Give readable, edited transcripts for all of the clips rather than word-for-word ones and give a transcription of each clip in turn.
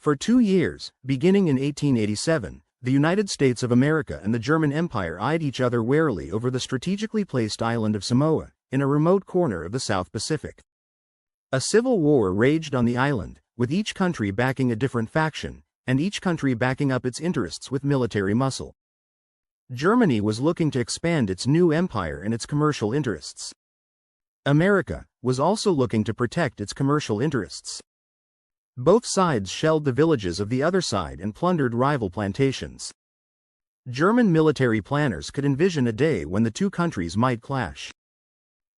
For 2 years, beginning in 1887, the United States of America and the German Empire eyed each other warily over the strategically placed island of Samoa, in a remote corner of the South Pacific. A civil war raged on the island, with each country backing a different faction, and each country backing up its interests with military muscle. Germany was looking to expand its new empire and its commercial interests. America was also looking to protect its commercial interests. Both sides shelled the villages of the other side and plundered rival plantations. German military planners could envision a day when the two countries might clash.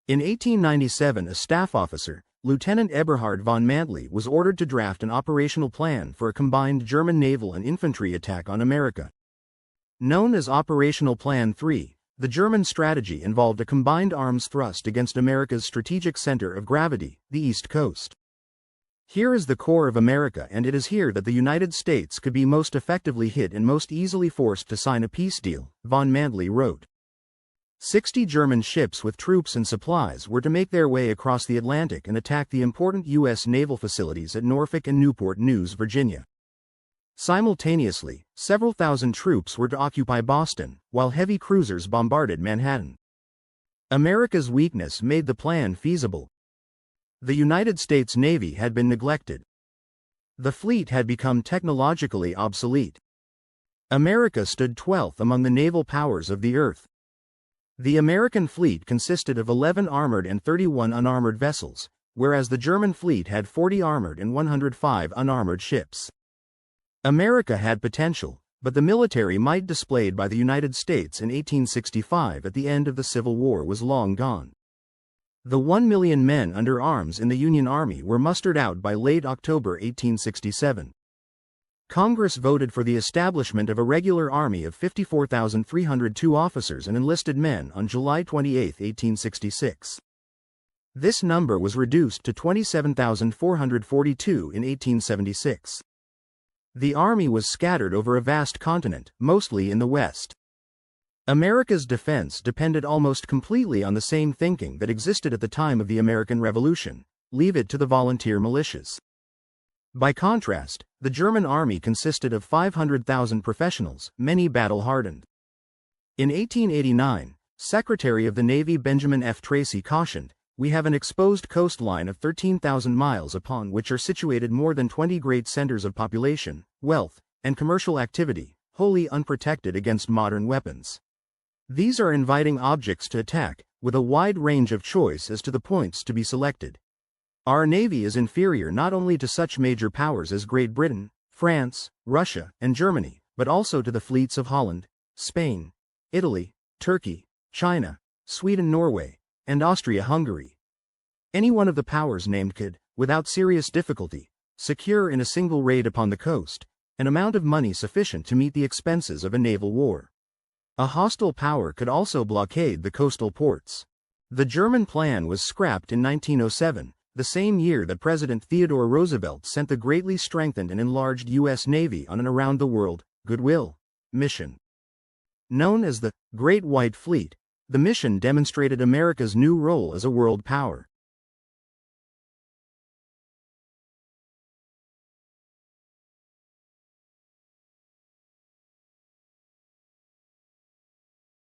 In 1897, a staff officer, Lieutenant Eberhard von Mantley, was ordered to draft an operational plan for a combined German naval and infantry attack on America. Known as Operational Plan 3, the German strategy involved a combined arms thrust against America's strategic center of gravity, the East Coast. Here is the core of America, and it is here that the United States could be most effectively hit and most easily forced to sign a peace deal, von Mantley wrote. 60 German ships with troops and supplies were to make their way across the Atlantic and attack the important U.S. naval facilities at Norfolk and Newport News, Virginia. Simultaneously, several thousand troops were to occupy Boston, while heavy cruisers bombarded Manhattan. America's weakness made the plan feasible. The United States Navy had been neglected. The fleet had become technologically obsolete. America stood 12th among the naval powers of the Earth. The American fleet consisted of 11 armored and 31 unarmored vessels, whereas the German fleet had 40 armored and 105 unarmored ships. America had potential, but the military might displayed by the United States in 1865 at the end of the Civil War was long gone. The 1 million men under arms in the Union Army were mustered out by late October 1867. Congress voted for the establishment of a regular army of 54,302 officers and enlisted men on July 28, 1866. This number was reduced to 27,442 in 1876. The army was scattered over a vast continent, mostly in the West. America's defense depended almost completely on the same thinking that existed at the time of the American Revolution: leave it to the volunteer militias. By contrast, the German army consisted of 500,000 professionals, many battle-hardened. In 1889, Secretary of the Navy Benjamin F. Tracy cautioned, "We have an exposed coastline of 13,000 miles upon which are situated more than 20 great centers of population, wealth, and commercial activity, wholly unprotected against modern weapons. These are inviting objects to attack, with a wide range of choice as to the points to be selected. Our Navy is inferior not only to such major powers as Great Britain, France, Russia, and Germany, but also to the fleets of Holland, Spain, Italy, Turkey, China, Sweden, Norway, and Austria-Hungary. Any one of the powers named could, without serious difficulty, secure in a single raid upon the coast an amount of money sufficient to meet the expenses of a naval war. A hostile power could also blockade the coastal ports." The German plan was scrapped in 1907, the same year that President Theodore Roosevelt sent the greatly strengthened and enlarged U.S. Navy on an around-the-world goodwill mission. Known as the Great White Fleet, the mission demonstrated America's new role as a world power.